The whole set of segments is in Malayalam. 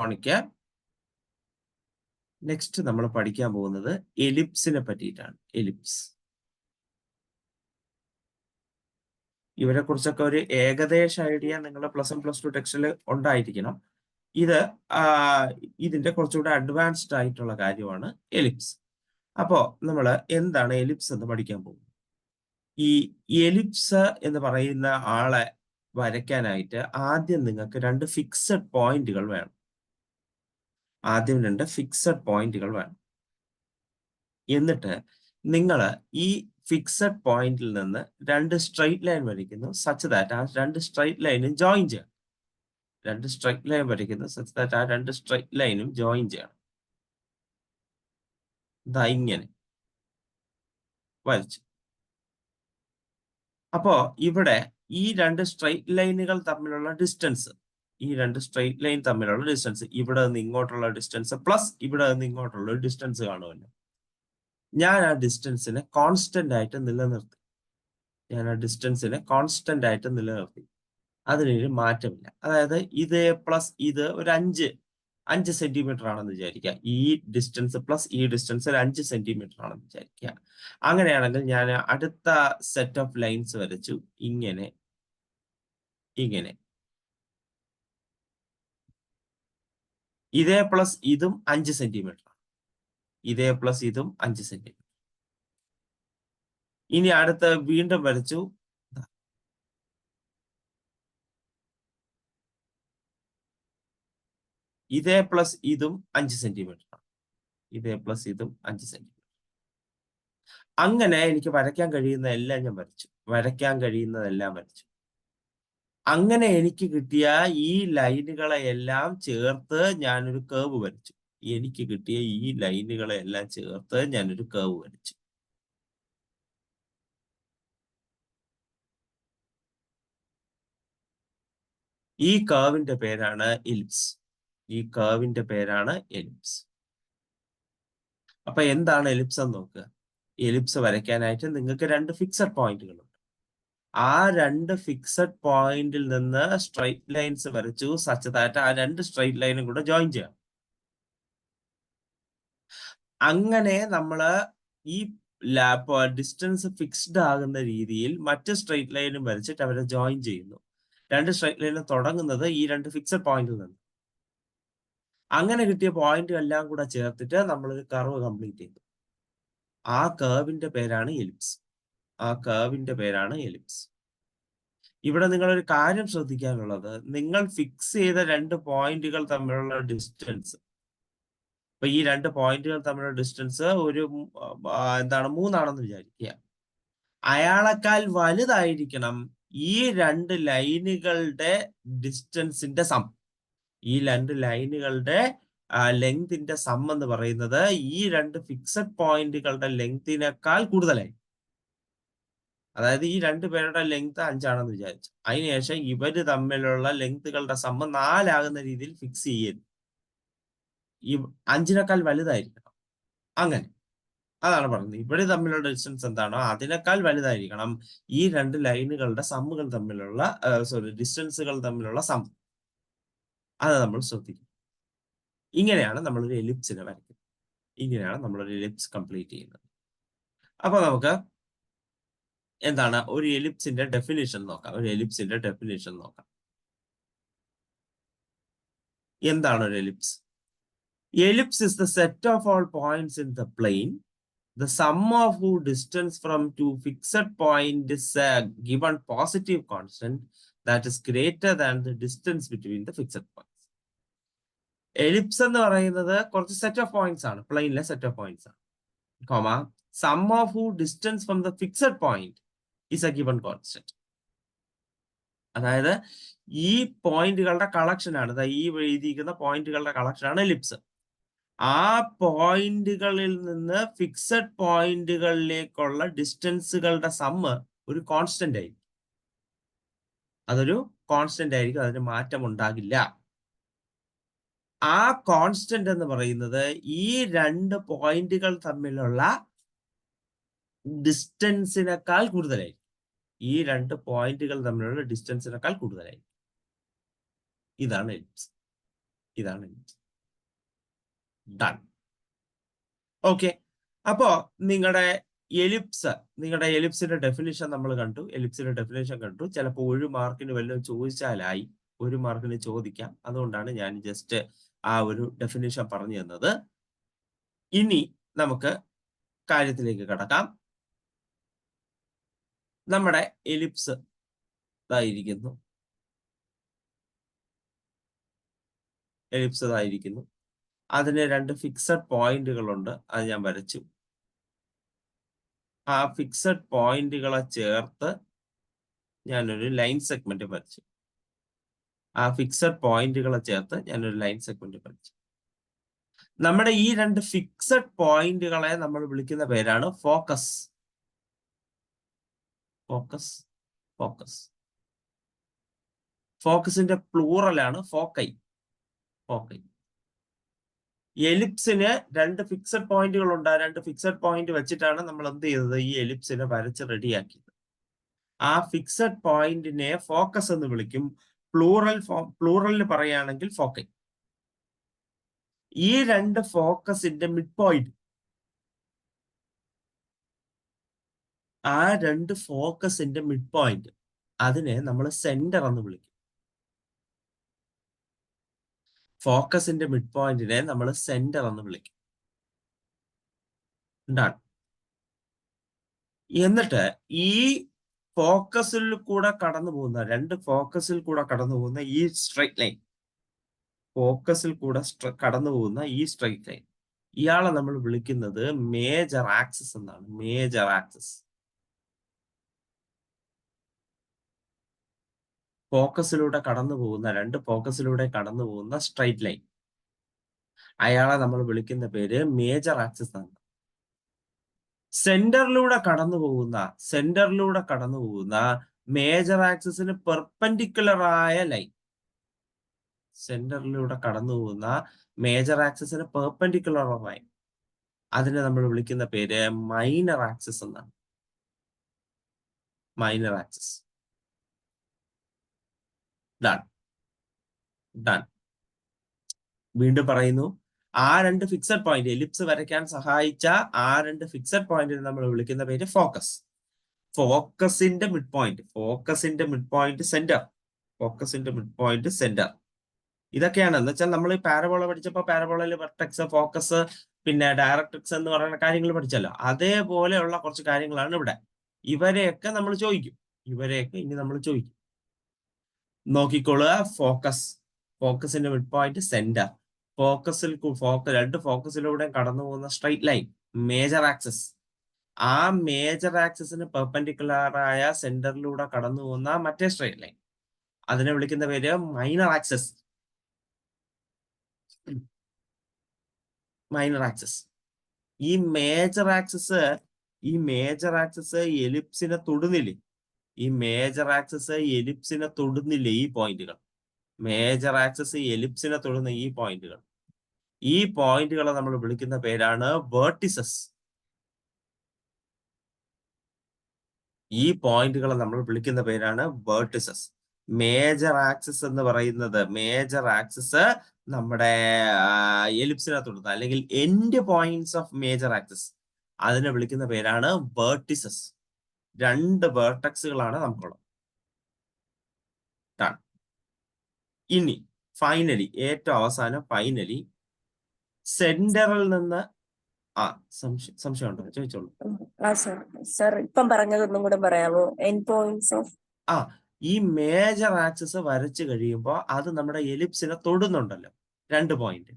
മോണിക്ക. നെക്സ്റ്റ് നമ്മൾ പഠിക്കാൻ പോകുന്നത് എലിപ്സിനെ പറ്റിയിട്ടാണ്. എലിപ്സ് ഇവരെ കുറിച്ചൊക്കെ ഒരു ഏകദേശ ഐഡിയ നിങ്ങളുടെ +1 +2 ടെക്സ്റ്റിൽ ഉണ്ടായിരിക്കണം. ഇത് ഇതിന്റെ കുറച്ചുകൂടെ അഡ്വാൻസ്ഡ് ആയിട്ടുള്ള കാര്യമാണ് എലിപ്സ്. അപ്പോ നമ്മൾ എന്താണ് എലിപ്സ് എന്ന് പഠിക്കാൻ പോകുന്നത്. ഈ എലിപ്സ് എന്ന് പറയുന്ന ആളെ വരയ്ക്കാനായിട്ട് ആദ്യം നിങ്ങൾക്ക് 2 ഫിക്സഡ് പോയിന്റുകൾ വേണം. എന്നിട്ട് നിങ്ങൾ ഈ ഫിക്സഡ് പോയിന്റിൽ നിന്ന് 2 സ്ട്രെയിറ്റ് ലൈൻ വരയ്ക്കുന്നു. സച്ച് ദാറ്റ് ആ 2 സ്ട്രെയിറ്റ് ലൈനും ജോയിൻ ചെയ്യണം. 2 സ്ട്രെയിറ്റ് ലൈൻ വരയ്ക്കുന്നു. സച്ച് ദാറ്റ് ആ 2 സ്ട്രെയിറ്റ് ലൈനും ജോയിൻ ചെയ്യണം. ഇതാ ഇങ്ങനെ വരച്ചു. അപ്പോ ഇവിടെ ഈ 2 സ്ട്രെയിറ്റ് ലൈനുകൾ തമ്മിലുള്ള ഡിസ്റ്റൻസ്, ഇവിടെ നിന്ന് ഇങ്ങോട്ടുള്ള ഡിസ്റ്റൻസ് പ്ലസ് ഇവിടെ നിന്ന് ഇങ്ങോട്ടുള്ള ഡിസ്റ്റൻസ് കാണുമല്ലോ. ഞാൻ ആ ഡിസ്റ്റൻസിനെ കോൺസ്റ്റന്റ് ആയിട്ട് നിലനിർത്തി. അതിനൊരു മാറ്റമില്ല. അതായത് ഇത് പ്ലസ് ഇത് ഒരു 5 സെന്റിമീറ്റർ ആണെന്ന് വിചാരിക്കുക. ഈ ഡിസ്റ്റൻസ് പ്ലസ് ഈ ഡിസ്റ്റൻസ് ഒരു 5 സെന്റിമീറ്റർ ആണെന്ന് വിചാരിക്കുക. അങ്ങനെയാണെങ്കിൽ ഞാൻ അടുത്ത സെറ്റ് ഓഫ് ലൈൻസ് വരച്ചു. ഇങ്ങനെ ഇതേ പ്ലസ് ഇതും 5 സെന്റിമീറ്റർ ആണ്. ഇനി അടുത്ത വീണ്ടും വരച്ചു. ഇതേ പ്ലസ് ഇതും 5 സെന്റിമീറ്റർ ആണ്. അങ്ങനെ എനിക്ക് വരയ്ക്കാൻ കഴിയുന്നതെല്ലാം വരച്ചു. അങ്ങനെ എനിക്ക് കിട്ടിയ ഈ ലൈനുകളെ എല്ലാം ചേർത്ത് ഞാനൊരു കേർവ് വരച്ചു. ഈ കർവിന്റെ പേരാണ് എലിപ്സ്. അപ്പൊ എന്താണ് എലിപ്സ് എന്ന് നോക്കുക. എലിപ്സ് വരയ്ക്കാനായിട്ട് നിങ്ങൾക്ക് 2 ഫിക്സഡ് പോയിന്റുകളുണ്ട്. ആ 2 ഫിക്സഡ് പോയിന്റിൽ നിന്ന് സ്ട്രൈറ്റ് ലൈൻസ് വരച്ചു. സച്ച് ദാറ്റ് ആ 2 സ്ട്രൈറ്റ് ലൈനും കൂടെ ജോയിൻ ചെയ്യാം. അങ്ങനെ നമ്മള് ഈ ഡിസ്റ്റൻസ് ഫിക്സ്ഡ് ആകുന്ന രീതിയിൽ മറ്റ് സ്ട്രൈറ്റ് ലൈനും വരച്ചിട്ട് അവരെ ജോയിൻ ചെയ്യുന്നു. 2 സ്ട്രൈറ്റ് ലൈനും തുടങ്ങുന്നത് ഈ 2 ഫിക്സഡ് പോയിന്റിൽ നിന്ന്. അങ്ങനെ കിട്ടിയ പോയിന്റ് എല്ലാം കൂടെ ചേർത്തിട്ട് നമ്മളൊരു കർവ് കംപ്ലീറ്റ് ചെയ്തു. ആ കർവിന്റെ പേരാണ് എലിപ്സ്. ഇവിടെ നിങ്ങളൊരു കാര്യം ശ്രദ്ധിക്കാനുള്ളത്, നിങ്ങൾ ഫിക്സ് ചെയ്ത 2 പോയിന്റുകൾ തമ്മിലുള്ള ഡിസ്റ്റൻസ്, ഇപ്പൊ ഈ 2 പോയിന്റുകൾ തമ്മിലുള്ള ഡിസ്റ്റൻസ് ഒരു 3 ആണെന്ന് വിചാരിക്കുക. അയാളെക്കാൾ വലുതായിരിക്കണം ഈ 2 ലൈനുകളുടെ ഡിസ്റ്റൻസിന്റെ സം. ഈ 2 ലൈനുകളുടെ ലെങ്തിന്റെ സം എന്ന് പറയുന്നത് ഈ 2 ഫിക്സഡ് പോയിന്റുകളുടെ ലെങ്തിനേക്കാൾ കൂടുതലായി. അതായത് ഈ 2 പേരുടെ ലെങ്ത് 5 ആണെന്ന് വിചാരിച്ചു. അതിനുശേഷം ഇവര് തമ്മിലുള്ള ലെങ്തുകളുടെ സം 4 ആകുന്ന രീതിയിൽ ഫിക്സ് ചെയ്യരുത്. ഈ 5-നേക്കാൾ വലുതായിരിക്കണം. അങ്ങനെ അതാണ് പറയുന്നത്. ഇവിടെ തമ്മിലുള്ള ഡിസ്റ്റൻസ് എന്താണോ അതിനേക്കാൾ വലുതായിരിക്കണം ഈ 2 ലൈനുകളുടെ സമ്മുകൾ തമ്മിലുള്ള ഡിസ്റ്റൻസുകൾ തമ്മിലുള്ള സം. അത് നമ്മൾ ശ്രദ്ധിക്കും. ഇങ്ങനെയാണ് നമ്മളൊരു എലിപ്സിനെ വരയ്ക്കുന്നത്. ഇങ്ങനെയാണ് നമ്മളൊരു എലിപ്സ് കംപ്ലീറ്റ് ചെയ്യുന്നത്. അപ്പൊ നമുക്ക് എന്താണ് ഒരു എലിപ്സിന്റെ ഡെഫിനിഷൻ നോക്കാം. എന്താണ് ഒരു ellipse? Ellipse is the set of all points in the plane, the sum of whose distance from two fixed point is a given positive constant that is greater than the distance between the fixed points. Ellipse എന്ന് പറയുന്നത് കുറച്ച് സെറ്റ് ഓഫ് പോയിന്റ്സ് ആണ്, പ്ലെയിനിലെ സെറ്റ് ഓഫ് പോയിന്റ്സ് ആണ്. Sum of whose distance from the fixed point is a given constant. അതായത് ഈ പോയിന്റുകളുടെ കളക്ഷൻ ആണ്, ഈ എഴുതിയിരിക്കുന്ന പോയിന്റുകളുടെ കളക്ഷൻ ആണ് എലിപ്സ്. ആ പോയിന്റുകളിൽ നിന്ന് ഫിക്സഡ് പോയിന്റുകളിലേക്കുള്ള ഡിസ്റ്റൻസുകളുടെ സമ്മ് ഒരു കോൺസ്റ്റന്റ് ആയിരിക്കും. അതിന് മാറ്റം ഉണ്ടാകില്ല. ആ കോൺസ്റ്റന്റ് എന്ന് പറയുന്നത് ഈ 2 പോയിന്റുകൾ തമ്മിലുള്ള ഡിസ്റ്റൻസിനേക്കാൾ കൂടുതലായിരിക്കും. ഇതാണ് എലിപ്സ്. ഇതാണ് ഡൺ. ഓക്കെ, അപ്പോ നിങ്ങളുടെ എലിപ്സിന്റെ ഡെഫിനിഷൻ നമ്മൾ കണ്ടു. എലിപ്സിന്റെ ഡെഫിനിഷൻ കണ്ടു. ചിലപ്പോൾ 1 മാർക്കിന് വല്ലതും ചോദിച്ചാലായി, 1 മാർക്കിന് ചോദിക്കാം. അതുകൊണ്ടാണ് ഞാൻ ജസ്റ്റ് ആ ഒരു ഡെഫിനിഷൻ പറഞ്ഞു തന്നത്. ഇനി നമുക്ക് കാര്യത്തിലേക്ക് കടക്കാം. നമ്മുടെ എലിപ്സ് ഇതായിരിക്കുന്നു. എലിപ്സ് ഇതായിരിക്കുന്നു. അതിന് 2 ഫിക്സഡ് പോയിന്റുകളുണ്ട്. അത് ഞാൻ വരച്ചു. ആ ഫിക്സഡ് പോയിന്റുകളെ ചേർത്ത് ഞാനൊരു ലൈൻ സെഗ്മെന്റ് വരച്ചു. ആ ഫിക്സഡ് പോയിന്റുകളെ ചേർത്ത് ഞാനൊരു ലൈൻ സെഗ്മെന്റ് വരച്ചു. നമ്മുടെ ഈ 2 ഫിക്സഡ് പോയിന്റുകളെ നമ്മൾ വിളിക്കുന്ന പേരാണ് ഫോക്കസ്. Focus, focus. ഫോക്കസിന്റെ പ്ലൂറലാണ് ഫോക്കൈ. ഫോക്കൈ. എലിപ്സിന് 2 ഫിക്സഡ് പോയിന്റുകൾ ഉണ്ട്. ആ 2 ഫിക്സഡ് പോയിന്റ് വെച്ചിട്ടാണ് നമ്മൾ എന്ത് ചെയ്തത്? ഈ എലിപ്സിനെ വരച്ച് റെഡിയാക്കിയത്. ആ ഫിക്സഡ് പോയിന്റിനെ ഫോക്കസ് എന്ന് വിളിക്കും. പ്ലൂറലിൽ പറയുകയാണെങ്കിൽ ഫോക്കൈ. ഈ 2 ഫോക്കസിന്റെ മിഡ് പോയിന്റ്, ആ 2 ഫോക്കസിന്റെ മിഡ് പോയിന്റ്, അതിനെ നമ്മൾ സെന്റർ എന്ന് വിളിക്കും. ഫോക്കസിന്റെ മിഡ് പോയിന്റിനെ നമ്മൾ സെന്റർ എന്ന് വിളിക്കും. ഡൺ. എന്നിട്ട് ഈ ഫോക്കസിൽ കൂടെ കടന്നു പോകുന്ന 2 ഫോക്കസിൽ കൂടെ കടന്നു പോകുന്ന ഈ സ്ട്രൈറ്റ് ലൈൻ, ഫോക്കസിൽ കൂടെ കടന്നു പോകുന്ന ഈ സ്ട്രൈറ്റ് ലൈൻ, ഇയാളെ നമ്മൾ വിളിക്കുന്നത് മേജർ ആക്സിസ് എന്നാണ്. Major axis. ഫോക്കസിലൂടെ കടന്നു പോകുന്ന 2 ഫോക്കസിലൂടെ കടന്നു പോകുന്ന സ്ട്രൈറ്റ് ലൈൻ, അയാളെ നമ്മൾ വിളിക്കുന്ന പേര് മേജർ ആക്സിസ് ആണ്. സെന്ററിലൂടെ കടന്നു പോകുന്ന മേജർ ആക്സിസിന് പെർപെൻഡിക്കുലർ ആയ ലൈൻ, സെന്ററിലൂടെ കടന്നു പോകുന്ന മേജർ ആക്സിസിന് പെർപെൻഡിക്കുലർ ലൈൻ, അതിനെ നമ്മൾ വിളിക്കുന്ന പേര് മൈനർ ആക്സിസ് എന്നാണ്. Minor axis. ഡൺ. ഡൺ. വീണ്ടും പറയുന്നു, ആ 2 ഫിക്സഡ് പോയിന്റ്, എലിപ്സ് വരയ്ക്കാൻ സഹായിച്ച ആ 2 ഫിക്സഡ് പോയിന്റിനെ നമ്മൾ വിളിക്കുന്ന പേര് ഫോക്കസ്. ഫോക്കസിന്റെ മിഡ് പോയിന്റ്, ഫോക്കസിന്റെ മിഡ് പോയിന്റ് സെന്റർ, ഫോക്കസിന്റെ മിഡ് പോയിന്റ് സെന്റർ. ഇതൊക്കെയാണ്. എന്ന് വെച്ചാൽ നമ്മൾ പാരബോള പഠിച്ചപ്പോൾ പാരബോളയിൽ വെർട്ടെക്സ്, ഫോക്കസ്, പിന്നെ ഡയറക്ട്രിക്സ് എന്ന് പറയുന്ന കാര്യങ്ങൾ പഠിച്ചല്ലോ. അതേപോലെയുള്ള കുറച്ച് കാര്യങ്ങളാണ് ഇവിടെ. ഇവരെയൊക്കെ നമ്മൾ ചോദിക്കും. ഇവരെയൊക്കെ ഇനി നമ്മൾ ചോദിക്കും. നോക്കിക്കോളുക. ഫോക്കസ്, ഫോക്കസിന്റെ മിഡ് പോയിന്റ് സെന്റർ, ഫോക്കസിൽ 2 ഫോക്കസിലൂടെ കടന്നു പോകുന്ന സ്ട്രൈറ്റ് ലൈൻ, മേജർ ആക്സിസ്. ആ മേജർ ആക്സിസിന് പെർപെൻഡിക്കുലർ ആയ സെന്ററിലൂടെ കടന്നു പോകുന്ന മറ്റേ സ്ട്രൈറ്റ് ലൈൻ, അതിനെ വിളിക്കുന്ന പേര് മൈനർ ആക്സിസ്. Minor axis. ഈ മേജർ ആക്സിസ് എലിപ്സിനെ തൊടുന്നില്ലേ? ഈ മേജർ ആക്സിസ് എലിപ്സിനെ തൊടുന്നില്ലേ? ഈ പോയിന്റുകൾ, മേജർ ആക്സിസ് എലിപ്സിനെ തൊടുന്ന ഈ പോയിന്റുകൾ, ഈ പോയിന്റുകളെ നമ്മൾ വിളിക്കുന്ന പേരാണ് വെർട്ടിസസ്. ഈ പോയിന്റുകളെ നമ്മൾ വിളിക്കുന്ന പേരാണ് വെർട്ടിസസ്. മേജർ ആക്സിസ് എന്ന് പറയുന്നത്, മേജർ ആക്സിസ് നമ്മുടെ എലിപ്സിനെ തൊടുന്ന അല്ലെങ്കിൽ end points of major axis, അതിനെ വിളിക്കുന്ന പേരാണ് വെർട്ടിസസ്. 2 വെർട്ടക്സുകളാണ് നമുക്കുള്ളത്. ഇനി ഫൈനലി, ഏറ്റവും അവസാനം ഫൈനലി സെന്ററിൽ നിന്ന് സംശയം ഉണ്ടോ? ചോദിച്ചോളൂ. സർ ഇപ്പം പറഞ്ഞതൊന്നും കൂടെ പറയാമോ? എൻഡ് പോയിന്റ്സ് ഓഫ് ഈ മേജർ ആക്സിസ് വരച്ചു കഴിയുമ്പോൾ അത് നമ്മുടെ എലിപ്സിനെ തൊടുന്നുണ്ടല്ലോ 2 പോയിന്റ്.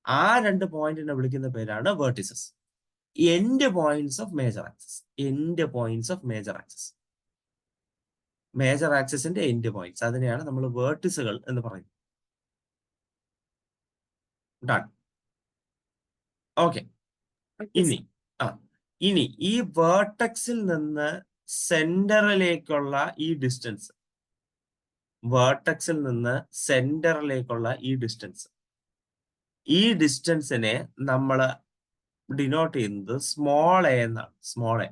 ആ 2 പോയിന്റിനെ വിളിക്കുന്ന പേരാണ് vertices. End points of major axis, end points of major axis, major ആക്സിസിന്റെ എൻഡ് പോയിന്റ്സ്, അതിനെയാണ് നമ്മൾ വെർട്ടിസുകൾ എന്ന് പറയുന്നത്. ഡൺ. ഓക്കെ. ഇനി ഈ വേർട്ടക്സിൽ നിന്ന് സെന്ററിലേക്കുള്ള ഈ ഡിസ്റ്റൻസ്, വേർട്ടക്സിൽ നിന്ന് സെന്ററിലേക്കുള്ള ഈ ഡിസ്റ്റൻസിനെ നമ്മൾ ഡിനോട്ട് ചെയ്യുന്നത് സ്മോൾ എ എന്നാണ്. Small a.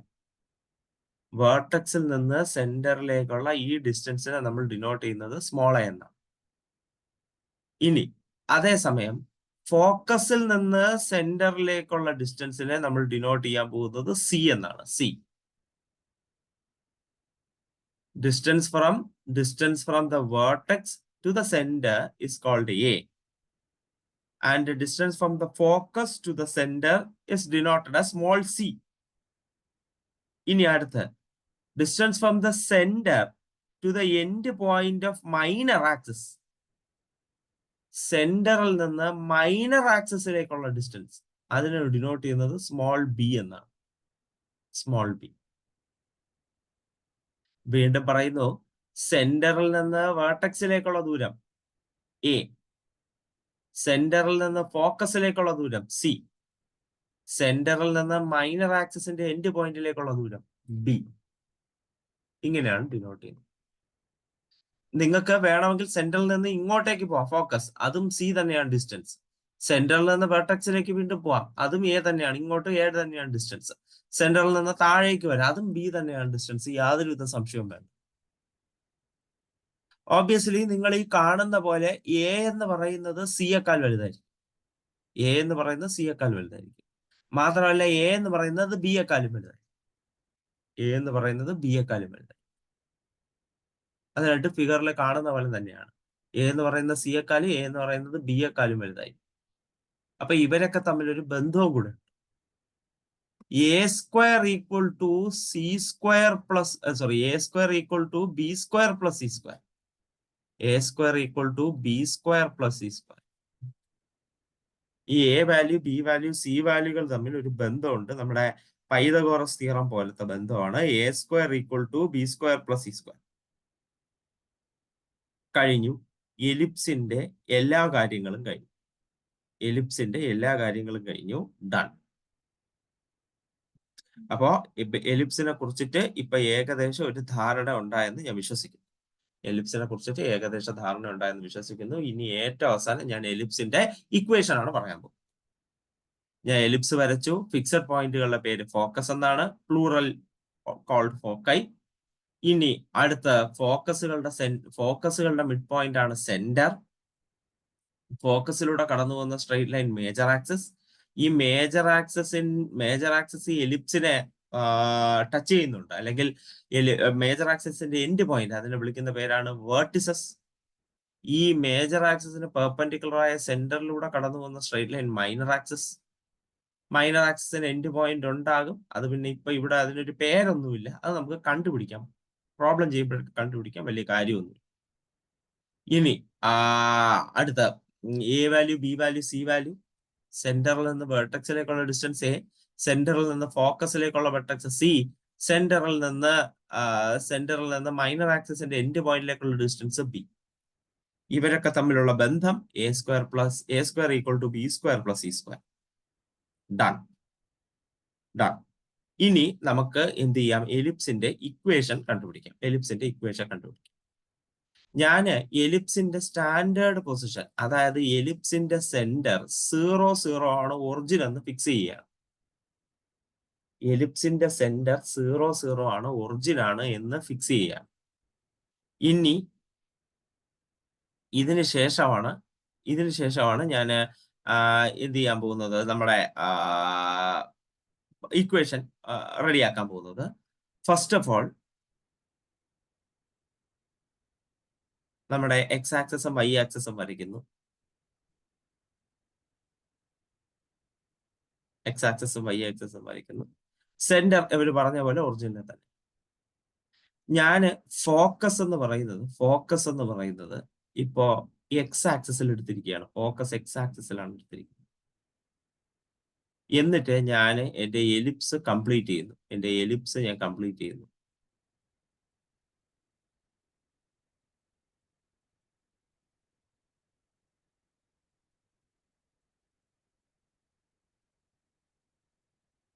വേർട്ടക്സിൽ നിന്ന് സെന്ററിലേക്കുള്ള ഈ ഡിസ്റ്റൻസിനെ നമ്മൾ ഡിനോട്ട് ചെയ്യുന്നത് സ്മോൾ എ എന്നാണ്. ഇനി അതേസമയം ഫോക്കസിൽ നിന്ന് സെന്ററിലേക്കുള്ള ഡിസ്റ്റൻസിനെ നമ്മൾ ഡിനോട്ട് ചെയ്യാൻ പോകുന്നത് സി എന്നാണ്. C, distance from the vertex to the centre is called a, and the distance from the focus to the center is denoted as small c. ഇനി അടുത്ത് distance from the center to the end point of minor axis. സെന്ററിൽ നിന്ന് മൈനർ ആക്സിസിലേക്കുള്ള ഡിസ്റ്റൻസ്, അതിനെ ഡിനോട്ട് ചെയ്യുന്നത് സ്മോൾ ബി എന്നാണ്. Small B. വീണ്ടും പറയുന്നു, സെന്ററിൽ നിന്ന് വേർട്ടെക്സിലേക്കുള്ള ദൂരം എ, സെന്ററിൽ നിന്ന് ഫോക്കസിലേക്കുള്ള ദൂരം സി, സെന്ററിൽ നിന്ന് മൈനർ ആക്സിസിന്റെ എൻഡ് പോയിന്റിലേക്കുള്ള ദൂരം ബി. ഇങ്ങനെയാണ് ഡിനോട്ട് ചെയ്യുന്നത്. നിങ്ങൾക്ക് വേണമെങ്കിൽ സെന്ററിൽ നിന്ന് ഇങ്ങോട്ടേക്ക് പോവാം, ഫോക്കസ്, അതും സി തന്നെയാണ് ഡിസ്റ്റൻസ്. സെന്ററിൽ നിന്ന് വെർട്ടെക്സിലേക്ക് വീണ്ടും പോവാം, അതും എ തന്നെയാണ്, ഇങ്ങോട്ട് എ തന്നെയാണ് ഡിസ്റ്റൻസ്. സെന്ററിൽ നിന്ന് താഴേക്ക് വരാം, അതും ബി തന്നെയാണ് ഡിസ്റ്റൻസ്. യാതൊരുവിധ സംശയവും വേണ്ട. ഓബ്വിയസ്ലി നിങ്ങൾ ഈ കാണുന്ന പോലെ എ എന്ന് പറയുന്നത് സിയേക്കാൾ വലുതായിരിക്കും. എ എന്ന് പറയുന്നത് സിയേക്കാൾ വലുതായിരിക്കും. മാത്രമല്ല എ എന്ന് പറയുന്നത് ബി യെക്കാളും വലുതായിരിക്കും. എ എന്ന് പറയുന്നത് ബി യെക്കാളും വലുതായിരിക്കും. അത് രണ്ട് ഫിഗറിൽ കാണുന്ന പോലെ തന്നെയാണ്. എ എന്ന് പറയുന്നത് സിയേക്കാളും എ എന്ന് പറയുന്നത് ബി യെക്കാളും വലുതായിരിക്കും. അപ്പൊ ഇവരൊക്കെ തമ്മിൽ ഒരു ബന്ധവും കൂടെ. A square equal to c square plus a square equal to b square plus c square. A square equal to b square plus c square. ഈ a value, b value, c വാല്യൂകൾ തമ്മിൽ ഒരു ബന്ധമുണ്ട്. നമ്മുടെ പൈതഗോറസ് തിയറം പോലത്തെ ബന്ധമാണ്. A square equal to b square plus c square. കഴിഞ്ഞു. എലിപ്സിന്റെ എല്ലാ കാര്യങ്ങളും കഴിഞ്ഞു. എലിപ്സിന്റെ എല്ലാ കാര്യങ്ങളും കഴിഞ്ഞു. ഡൺ. അപ്പോ എലിപ്സിനെ കുറിച്ചിട്ട് ഇപ്പൊ ഏകദേശം ഒരു ധാരണ ഉണ്ടായെന്ന് ഞാൻ വിശ്വസിക്കുന്നു. എലിപ്സിനെ കുറിച്ചിട്ട് ഏകദേശ ധാരണ ഉണ്ടായെന്ന് വിശ്വസിക്കുന്നു. ഇനി ഏറ്റവും അവസാനം ഞാൻ എലിപ്സിന്റെ ഇക്വേഷൻ ആണ് പറയാൻ പോകുന്നത്. ഞാൻ എലിപ്സ് വരച്ചു. ഫിക്സഡ് പോയിന്റുകളുടെ പേര് ഫോക്കസ് എന്നാണ്, പ്ലൂറൽ കോൾഡ് ഫോക്കൈ. ഇനി അടുത്ത ഫോക്കസുകളുടെ മിഡ് പോയിന്റ് ആണ് സെന്റർ. ഫോക്കസിലൂടെ കടന്നു പോകുന്ന സ്ട്രെയിറ്റ് ലൈൻ മേജർ ആക്സിസ്. ഈ മേജർ ആക്സിസ് എലിപ്സിനെ ടച്ച് ചെയ്യുന്നുണ്ട്, അല്ലെങ്കിൽ മേജർ ആക്സിസിന്റെ എൻഡ് പോയിന്റ്, അതിനെ വിളിക്കുന്ന പേരാണ് വേർട്ടിസസ്. ഈ മേജർ ആക്സിസിന് പെർപെൻഡിക്കുലർ ആയ സെന്ററിലൂടെ കടന്നു പോകുന്ന straight line minor axis. Minor ആക്സിസിന് എൻഡ് പോയിന്റ് ഉണ്ടാകും. അത് പിന്നെ ഇപ്പൊ ഇവിടെ അതിനൊരു പേരൊന്നുമില്ല, അത് നമുക്ക് കണ്ടുപിടിക്കാം. പ്രോബ്ലം ചെയ്യുമ്പോഴൊക്കെ കണ്ടുപിടിക്കാം, വലിയ കാര്യമൊന്നുമില്ല. ഇനി അടുത്ത A value, b value, C value. സെന്ററിൽ നിന്ന് വെർട്ടെക്സിലേക്കുള്ള ഡിസ്റ്റൻസ് എ, സെന്ററിൽ നിന്ന് ഫോക്കസിലേക്കുള്ള വെർട്ടെക്സ് സി, സെന്ററിൽ നിന്ന് മൈനർ ആക്സിസിന്റെ എൻഡ് പോയിന്റിലേക്കുള്ള ഡിസ്റ്റൻസ് ബി. ഇവരൊക്കെ തമ്മിലുള്ള ബന്ധം a square equal to b square plus c square. Done. ഇനി നമുക്ക് എന്ത് ചെയ്യാം? എലിപ്സിന്റെ ഇക്വേഷൻ കണ്ടുപിടിക്കാം. ഞാൻ എലിപ്സിന്റെ സ്റ്റാൻഡേർഡ് പൊസിഷൻ, അതായത് എലിപ്സിന്റെ സെന്റർ 0, 0 ആണ് ഒറിജിൻ എന്ന് ഫിക്സ് ചെയ്യുകയാണ്. എലിപ്സിന്റെ സെന്റർ 0, 0 ആണ് ഒറിജിൻ ആണ് എന്ന് ഫിക്സ് ചെയ്യുകയാണ്. ഇനി ഇതിന് ശേഷമാണ് ഞാൻ എന്ത് ചെയ്യാൻ പോകുന്നത്? നമ്മുടെ ഇക്വേഷൻ റെഡിയാക്കാൻ പോകുന്നത്. ഫസ്റ്റ് ഓഫ് ഓൾ നമ്മുടെ എക്സ് ആക്സസും വൈ ആക്സസും വരയ്ക്കുന്നു. സെന്റർ ഇവർ പറഞ്ഞ പോലെ ഒറിജിനൽ തന്നെ. ഞാൻ ഫോക്കസ് എന്ന് പറയുന്നത് ഇപ്പോ എക്സ് ആക്സിസിൽ എടുത്തിരിക്കുകയാണ്. ഫോക്കസ് എക്സ് ആക്സിസിലാണ് എടുത്തിരിക്കുന്നത്. എന്നിട്ട് ഞാൻ എന്റെ എലിപ്സ് കംപ്ലീറ്റ് ചെയ്യുന്നു.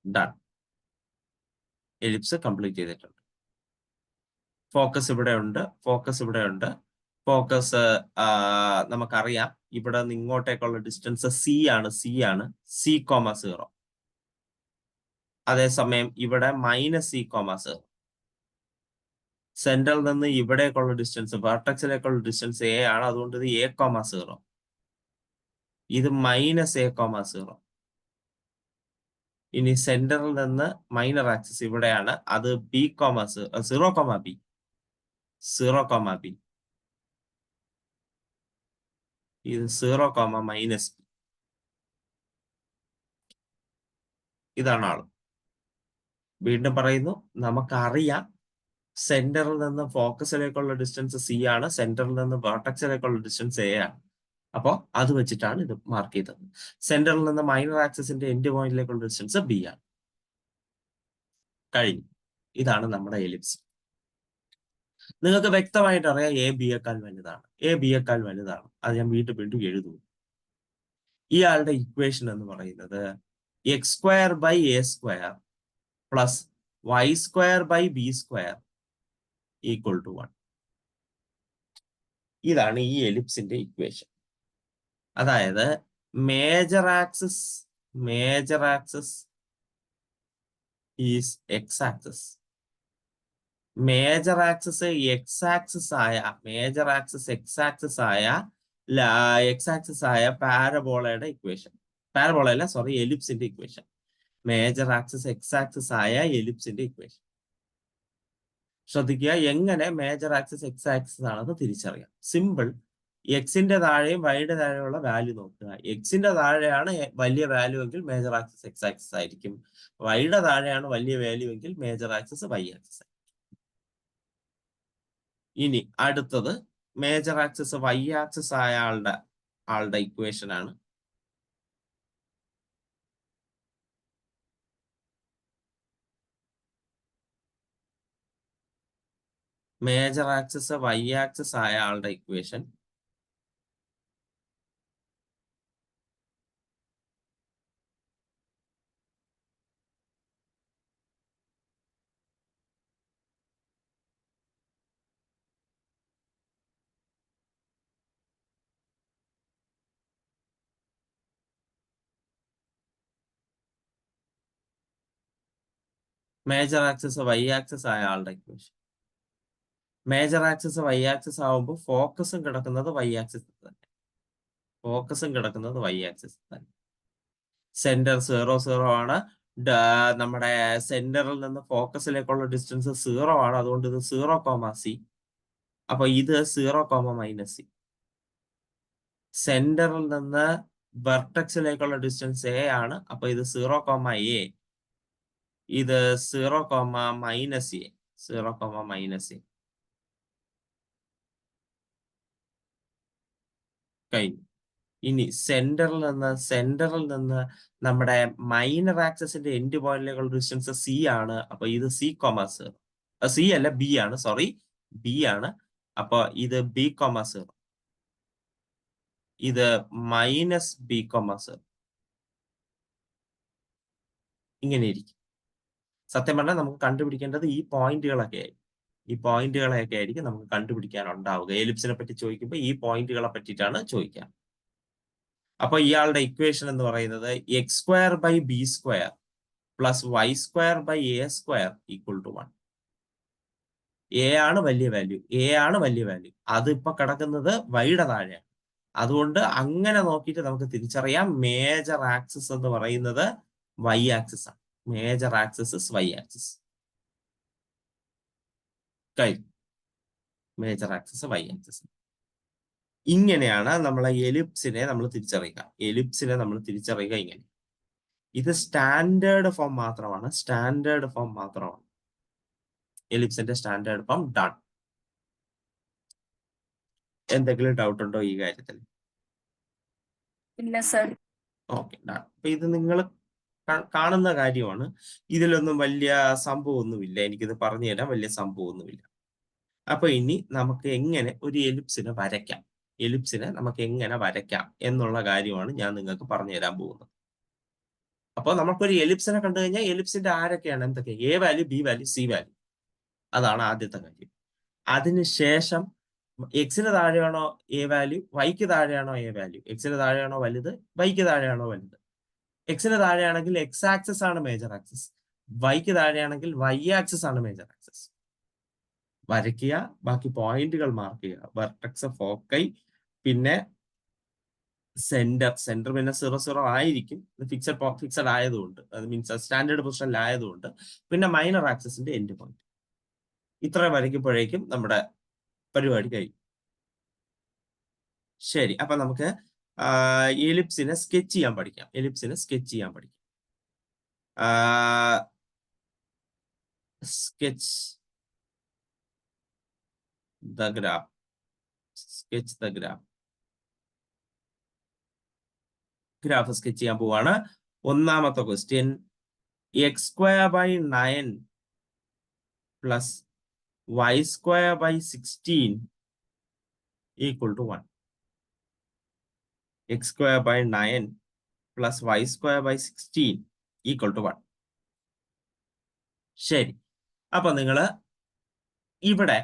ഡൺ. എലിപ്സ് കംപ്ലീറ്റ് ചെയ്തിട്ടുണ്ട്. ഫോക്കസ് ഇവിടെ ഉണ്ട്. ഫോക്കസ് നമുക്കറിയാം, ഇവിടെ നിന്ന് ഇങ്ങോട്ടേക്കുള്ള ഡിസ്റ്റൻസ് സി ആണ്. C,0. അതേസമയം ഇവിടെ -C,0. സെന്ററിൽ നിന്ന് ഇവിടേക്കുള്ള ഡിസ്റ്റൻസ്, വെർട്ടെക്സിലേക്കുള്ള ഡിസ്റ്റൻസ് എ ആണ്. അതുകൊണ്ട് ഇത് A,0. ഇത് -a,0. ഇനി സെന്ററിൽ നിന്ന് മൈനർ ആക്സിസ് ഇവിടെയാണ്, അത് b, 0,b 0,b. ഇത് 0, -b. ഇതാണ് ആള്. വീണ്ടും പറയുന്നു, നമുക്കറിയാം സെന്ററിൽ നിന്ന് ഫോക്കസിലേക്കുള്ള ഡിസ്റ്റൻസ് c ആണ്, സെന്ററിൽ നിന്ന് വെർട്ടെക്സിലേക്കുള്ള ഡിസ്റ്റൻസ് a ആണ്. അപ്പോൾ അത് വെച്ചിട്ടാണ് ഇത് മാർക്ക് ചെയ്തത്. സെന്ററിൽ നിന്ന് മൈനർ ആക്സിസിന്റെ എൻഡ് പോയിന്റിലേക്കുള്ള ഡിസ്റ്റൻസ് b ആണ്. കഴിഞ്ഞു. ഇതാണ് നമ്മുടെ എലിപ്സ്. നിങ്ങൾക്ക് വ്യക്തമായിട്ട് അറിയാം എ ബിയേക്കാൾ വലുതാണ്, എ ബിയേക്കാൾ വലുതാണ്. അത് ഞാൻ വീണ്ടും എഴുതുന്നു. ഇയാളുടെ ഇക്വേഷൻ എന്ന് പറയുന്നത് x²/a² പ്ലസ് y²/b² = 1. ഇതാണ് ഈ എലിപ്സിന്റെ ഇക്വേഷൻ. അതായത് major axis is x axis. Major axis x axis ആയ പാരബോളയുടെ ഇക്വേഷൻ, എലിപ്സിന്റെ equation. Major axis x axis ആയ എലിപ്സിന്റെ ഇക്വേഷൻ. ശ്രദ്ധിക്കുക, എങ്ങനെ മേജർ ആക്സിസ് എക്സ് ആക്സിസ് ആണെന്ന് തിരിച്ചറിയാം. സിമ്പിൾ. എക്സിന്റെ താഴെയും വൈയുടെ താഴെയുള്ള വാല്യൂ നോക്കുക. എക്സിന്റെ താഴെയാണ് വലിയ വാല്യൂ എങ്കിൽ മേജർ ആക്സിസ് എക്സ് ആക്സിസ് ആയിരിക്കും. വൈയുടെ താഴെയാണ് വലിയ വാല്യൂ എങ്കിൽ മേജർ ആക്സിസ് വൈ ആക്സിസ്. ഇനി അടുത്തത് മേജർ ആക്സിസ് വൈ ആക്സിസ് ആയ ആളുടെ ഇക്വേഷൻ ആണ്. മേജർ ആക്സിസ് വൈ ആക്സിസ് ആയ ആളുടെ equation major axis y axis ആയ ആളുടെ equation. Major axis y axis ആവുമ്പോൾ ഫോക്കസും കിടക്കുന്നത് വൈ ആക്സിസ് തന്നെ. സെന്റർ 0, 0 ആണ്. നമ്മുടെ സെന്ററിൽ നിന്ന് ഫോക്കസിലേക്കുള്ള ഡിസ്റ്റൻസ് 0 ആണ്. അതുകൊണ്ട് ഇത് 0,c. അപ്പൊ ഇത് 0,-c. സെന്ററിൽ നിന്ന് വെർട്ടെക്സിലേക്കുള്ള ഡിസ്റ്റൻസ് a ആണ്. അപ്പൊ ഇത് 0,a. ഇത് 0,-a. കഴിഞ്ഞു. ഇനി സെന്ററിൽ നിന്ന് നമ്മുടെ മൈനർ ആക്സിസിന്റെ എൻഡ് പോയിന്റിലേക്കുള്ള ഡിസ്റ്റൻസ് c ആണ്. അപ്പൊ ഇത് c,0. c അല്ല, b ആണ്. b ആണ്. അപ്പൊ ഇത് b,0. ഇത് -b,0. ഇങ്ങനെ ഇരിക്കും. സത്യം പറഞ്ഞാൽ നമുക്ക് കണ്ടുപിടിക്കേണ്ടത് ഈ പോയിന്റുകളൊക്കെ ആയിരിക്കും നമുക്ക് കണ്ടുപിടിക്കാനുണ്ടാവുക. എലിപ്സിനെ പറ്റി ചോദിക്കുമ്പോൾ ഈ പോയിന്റുകളെ പറ്റിയിട്ടാണ് ചോദിക്കുക. അപ്പൊ ഇയാളുടെ ഇക്വേഷൻ എന്ന് പറയുന്നത് x²/b² പ്ലസ് y²/a² = 1. a ആണ് വലിയ വാല്യൂ. അത് ഇപ്പൊ കിടക്കുന്നത് വൈയുടെ താഴെയാണ്. അതുകൊണ്ട് അങ്ങനെ നോക്കിയിട്ട് നമുക്ക് തിരിച്ചറിയാം മേജർ ആക്സിസ് എന്ന് പറയുന്നത് വൈ ആക്സിസ് ആണ്. Major axis y axis. Major axis y axis. ഇങ്ങനെയാണ് നമ്മളെ എലിപ്സിനെ നമ്മൾ തിരിച്ചറിയുക. ഇങ്ങനെ. ഇത് സ്റ്റാൻഡേർഡ് ഫോം മാത്രമാണ്. എലിപ്സിന്റെ സ്റ്റാൻഡേർഡ് ഫോം ഡൺ. എന്തെങ്കിലും ഡൗട്ട് ഉണ്ടോ ഈ കാര്യത്തിൽ? ഇല്ല സർ. Okay, done. അപ്പൊ ഇത് നിങ്ങൾ കാണുന്ന കാര്യമാണ്. ഇതിലൊന്നും വലിയ സംഭവമൊന്നുമില്ല. എനിക്കിത് പറഞ്ഞു തരാൻ വലിയ സംഭവമൊന്നുമില്ല. അപ്പൊ ഇനി നമുക്ക് എങ്ങനെ ഒരു എലിപ്സിനെ വരയ്ക്കാം എന്നുള്ള കാര്യമാണ് ഞാൻ നിങ്ങൾക്ക് പറഞ്ഞു തരാൻ പോകുന്നത്. അപ്പോൾ നമുക്കൊരു എലിപ്സിനെ കണ്ടു കഴിഞ്ഞാൽ എലിപ്സിന്റെ ആരൊക്കെയാണ്, എന്തൊക്കെ? A value, b value, C value. അതാണ് ആദ്യത്തെ കാര്യം. അതിനുശേഷം എക്സിന് താഴെയാണോ എ വാല്യൂ, വൈക്ക് താഴെയാണോ എ വാല്യൂ, എക്സിന് താഴെയാണോ വലുത്, വൈക്ക് താഴെയാണോ വലുത്. എക്സിന് താഴെയാണെങ്കിൽ എക്സ് ആക്സിസ് ആണ് മേജർ ആക്സിസ്, വൈക്ക് താഴെയാണെങ്കിൽ വൈ ആക്സിസ് ആണ് മേജർ ആക്സിസ്. വരയ്ക്കുക, ബാക്കി പോയിന്റുകൾ മാർക്ക് ചെയ്യുക. വെർട്ടെക്സ്, ഫോക്കൈ, പിന്നെ സെന്റർ പിന്നെ 0 ആയിരിക്കും, ഫിക്സഡ് ആയതുകൊണ്ട്, അത് മീൻസ് സ്റ്റാൻഡേർഡ് പൊസിഷനിലായതുകൊണ്ട്. പിന്നെ മൈനർ ആക്സിസിന്റെ എൻഡ് പോയിന്റ്. ഇത്ര വരയ്ക്കുമ്പോഴേക്കും നമ്മുടെ പരിപാടി കഴിയും. ശരി, അപ്പൊ നമുക്ക് എലിപ്സിനെ സ്കെച്ച് ചെയ്യാൻ പഠിക്കാം. Sketch the graph. Graph sketch ചെയ്യാൻ പോവാണ്. ഒന്നാമത്തെ question, x² / 9 plus y² / 16 = 1. x² / 9 plus y² / 16 = 1. ശരി, അപ്പൊ നിങ്ങള് ഇവിടെ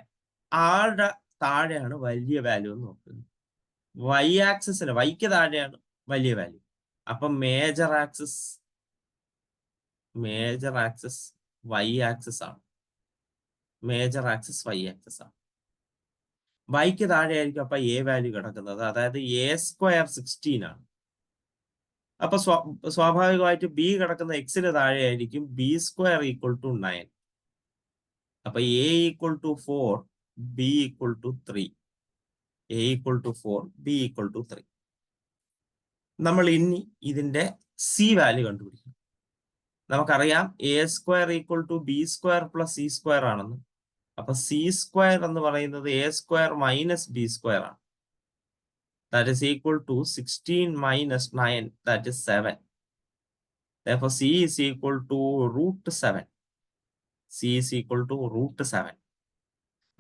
ആരുടെ താഴെയാണ് വലിയ വാല്യൂ എന്ന് നോക്കുന്നത്? y ആക്സിസിന്, വൈക്ക് താഴെയാണ് വലിയ വാല്യൂ. അപ്പൊ മേജർ ആക്സിസ് y ആക്സിസ് ആണ്. വൈക്ക് താഴെ ആയിരിക്കും അപ്പൊ a വാല്യൂ കിടക്കുന്നത്, അതായത് a² 16 ആണ്. അപ്പൊ സ്വാഭാവികമായിട്ട് b കിടക്കുന്ന x-ന് താഴെ ആയിരിക്കും b² = 9. അപ്പൊ a = 4, b = 3. നമ്മൾ ഇനി ഇതിന്റെ c വാല്യൂ കണ്ടുപിടിക്കും. നമുക്കറിയാം a² = b² + c² ആണെന്ന്. അപ്പൊ c² എന്ന് പറയുന്നത് a² - b² ആണ്. That is equal to 16 - 9, that is 7. Therefore, c is equal to √7.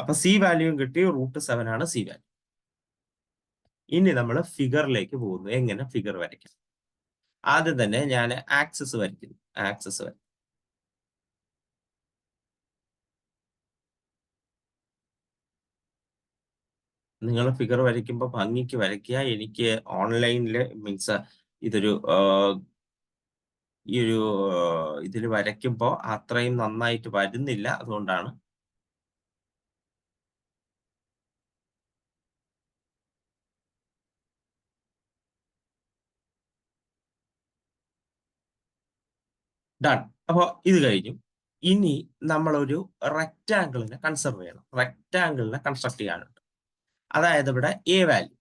അപ്പൊ c വാല്യൂയും കിട്ടി, √7 ആണ് c വാല്യൂ. ഇനി നമ്മൾ ഫിഗറിലേക്ക് പോകുന്നു. എങ്ങനെ ഫിഗർ വരയ്ക്കാം? ആദ്യം തന്നെ ഞാൻ ആക്സിസ് വരയ്ക്കുന്നു. നിങ്ങൾ ഫിഗർ വരയ്ക്കുമ്പോൾ ഭംഗിക്ക് വരയ്ക്കുക. എനിക്ക് ഓൺലൈനിൽ മീൻസ് ഇതിൽ വരയ്ക്കുമ്പോൾ അത്രയും നന്നായിട്ട് വരുന്നില്ല, അതുകൊണ്ടാണ്. ഡൺ. അപ്പോൾ ഇത് കഴിഞ്ഞു. ഇനി നമ്മളൊരു റെക്റ്റാങ്കിളിനെ കൺസിഡർ ചെയ്യണം. റെക്റ്റാങ്കിളിനെ കൺസ്ട്രക്ട് ചെയ്യാനുണ്ട്. അതായത് ഇവിടെ a value,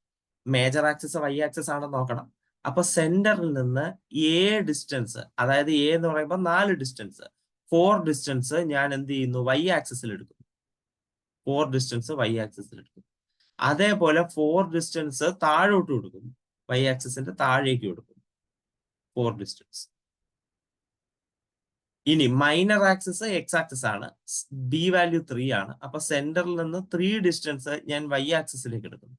major axis y axis ആണെന്ന് നോക്കണം. അപ്പൊ സെന്ററിൽ നിന്ന് a ഡിസ്റ്റൻസ്, അതായത് a എന്ന് പറയുമ്പോൾ 4 ഡിസ്റ്റൻസ്, 4 ഡിസ്റ്റൻസ് ഞാൻ എന്ത് ചെയ്യുന്നു? y ആക്സിസിൽ എടുക്കുന്നു. അതേപോലെ 4 ഡിസ്റ്റൻസ് താഴോട്ട് കൊടുക്കുന്നു, y ആക്സിസിന്റെ താഴേക്ക് കൊടുക്കുന്നു 4 ഡിസ്റ്റൻസ്. ഇനി മൈനർ ആക്സിസ് x ആക്സിസ് ആണ്, b വാല്യൂ 3 ആണ്. അപ്പൊ സെന്ററിൽ നിന്ന് 3 ഡിസ്റ്റൻസ് ഞാൻ y ആക്സിസിലേക്ക് എടുക്കുന്നു.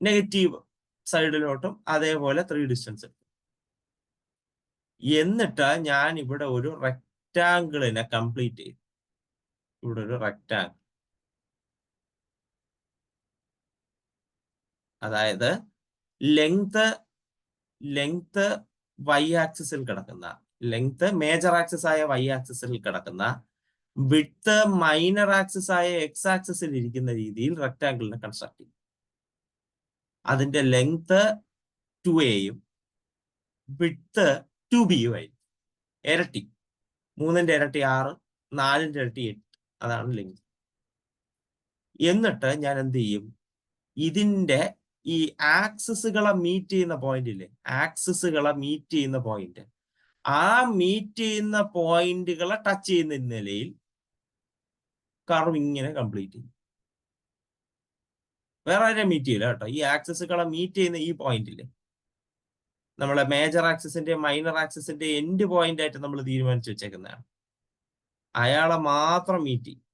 നെഗറ്റീവ് സൈഡിലോട്ടും അതേപോലെ 3 ഡിസ്റ്റൻസ് എടുക്കും. എന്നിട്ട് ഞാൻ ഇവിടെ ഒരു റെക്റ്റാങ്കിളിനെ കംപ്ലീറ്റ് ചെയ്തു. ഇവിടെ ഒരു റെക്റ്റാങ്കിൾ, അതായത് ലെങ്ത് y ആക്സിസിൽ കിടക്കുന്ന, ലെങ്ത് മേജർ ആക്സിസ് ആയ y ആക്സിസിൽ കിടക്കുന്ന, വിഡ്ത്ത് മൈനർ ആക്സിസ് ആയ x ആക്സിസിൽ ഇരിക്കുന്ന രീതിയിൽ റെക്റ്റാങ്കിളിനെ കൺസ്ട്രക്ട് ചെയ്യും. അതിന്റെ ലെങ്ത് 2a-യും വിഡ്ത്ത് 2b-യും ആയിരിക്കും. ഇരട്ടി, 3-ന്റെ ഇരട്ടി 6, 4-ന്റെ ഇരട്ടി 8, അതാണ് ലെങ്ത്. എന്നിട്ട് ഞാൻ എന്ത് ചെയ്യും? ഇതിന്റെ ഈ ആക്സിസുകളെ മീറ്റ് ചെയ്യുന്ന പോയിന്റ് ഇല്ലേ, ആ മീറ്റ് ചെയ്യുന്ന പോയിന്റുകളെ ടച്ച് ചെയ്യുന്ന നിലയിൽ കർവ് ഇങ്ങനെ കംപ്ലീറ്റ് ചെയ്യും. വേറെ ആരെയും മീറ്റ് ചെയ്യില്ല കേട്ടോ. ഈ ആക്സിസുകളെ മീറ്റ് ചെയ്യുന്ന ഈ പോയിന്റ് ഇല്ലേ, നമ്മളെ മേജർ ആക്സിസിന്റെ മൈനർ ആക്സിസിന്റെ എൻഡ് പോയിന്റ് ആയിട്ട് നമ്മൾ തീരുമാനിച്ചു വെച്ചേക്കുന്നതാണ്. അയാളെ മാത്രം മീറ്റ് ചെയ്യും,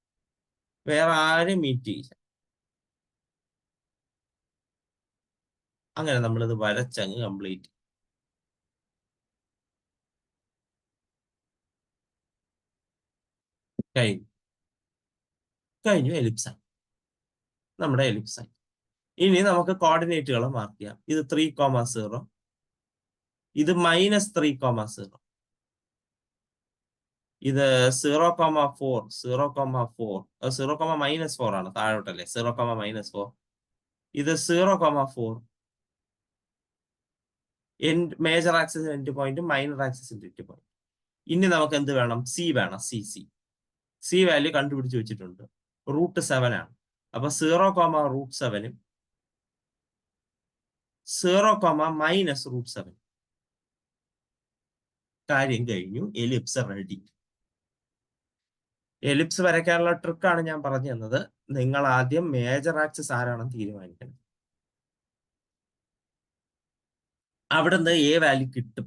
വേറെ ആരും മീറ്റ് ചെയ്യില്ല. അങ്ങനെ നമ്മളിത് വരച്ചങ്ങ് കംപ്ലീറ്റ് കഴിഞ്ഞു. എലിപ്സായി, നമ്മുടെ എലിപ്സായി. ഇനി നമുക്ക് കോർഡിനേറ്റുകളെ മാർക്ക് ചെയ്യാം. ഇത് 3,0, ഇത് -3,0, ഇത് 0,4, 0,-4 ആണ് താഴോട്ടല്ലേ, 0,-4. ഇത് 0,4 major axis end point minor ആക്സിസിന്റെ എൻഡ് പോയിന്റ്. ഇനി നമുക്ക് എന്ത് വേണം? സി വേണം. സി വാല്യൂ കണ്ടുപിടിച്ച് വെച്ചിട്ടുണ്ട്. √7 ആണ്. അപ്പൊ 0,√7 0,-√7. കാര്യം കഴിഞ്ഞു. Ellipse ready. എലിപ്സ് വരയ്ക്കാനുള്ള ട്രിക്കാണ് ഞാൻ പറഞ്ഞു തന്നത്. നിങ്ങൾ ആദ്യം മേജർ ആക്സിസ് ആരാണെന്ന് തീരുമാനിക്കണം. അവിടുന്ന് എ വാല്യൂ കിട്ടും.